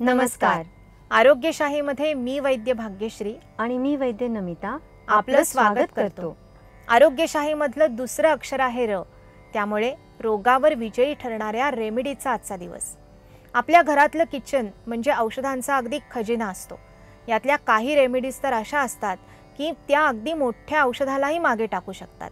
नमस्कार. आरोग्यशाहीमध्ये मी वैद्य भाग्यश्री आणि मी वैद्य नमिता आपलं स्वागत करतो. आरोग्यशाहीमधलं दुसरं अक्षर आहे र. त्यामुळे रोगावर विजयी ठरणाऱ्या रेमेडीचा आजचा दिवस. आपल्या घरातलं किचन म्हणजे औषधांचा अगदी खजिना असतो. यातल्या काही रेमेडीज तर अशा असतात की त्या अगदी मोठ्या औषधालाही मागे टाकू शकतात.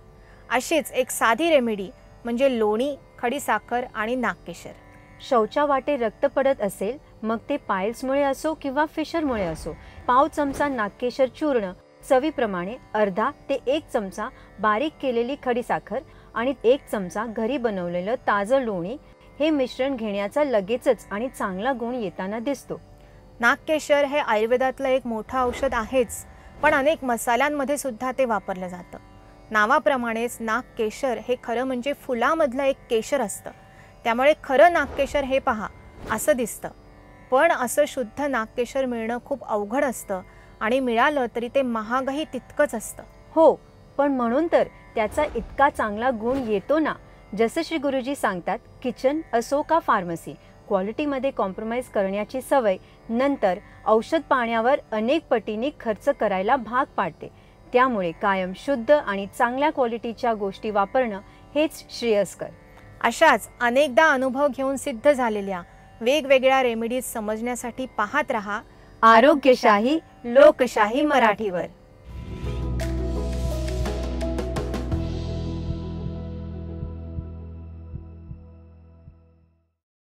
अशीच एक साधी रेमेडी म्हणजे लोणी, खडीसाखर आणि नागकेशर. शौचा वाटे रक्त पडत असेल, मग ते पायल्समुळे असो किंवा फिशरमुळे असो, पाव चमचा नागकेशर चूर्ण, चवीप्रमाणे अर्धा ते 1 चमचा बारीक केलेली खडीसाखर आणि 1 चमचा घरी बनवलेलं ताजं लोणी हे मिश्रण घेण्याचा लगेचच आणि चांगला गुण येताना दिसतो. नागकेशर हे आयुर्वेदातलं एक मोठं औषध आहेच, पण अनेक मसाल्यांमध्ये सुद्धा ते वापरलं जातं. नावाप्रमाणेच नागकेशर हे खरं म्हणजे फुलामधलं एक केशर असतं. त्यामुळे खरं नागकेशर हे पहा असं दिसतं. पण असं शुद्ध नागकेशर मिळणं खूप अवघड असतं आणि मिळालं तरी ते महागही तितकंच असतं. हो, पण म्हणून तर त्याचा इतका चांगला गुण येतो ना. जसं श्री गुरुजी सांगतात, किचन असो का फार्मसी, क्वालिटीमध्ये कॉम्प्रोमाइज करण्याची सवय नंतर औषध पाण्यावर अनेक पटीने खर्च करायला भाग पाडते. त्यामुळे कायम शुद्ध आणि चांगल्या क्वालिटीच्या गोष्टी वापरणं हेच श्रेयस्कर. अशाच अनेकदा अनुभव घेऊन सिद्ध झालेल्या वेगवेगळ्या रेमेडीज समजण्यासाठी पाहत रहा आरोग्यशाही लोकशाही मराठीवर.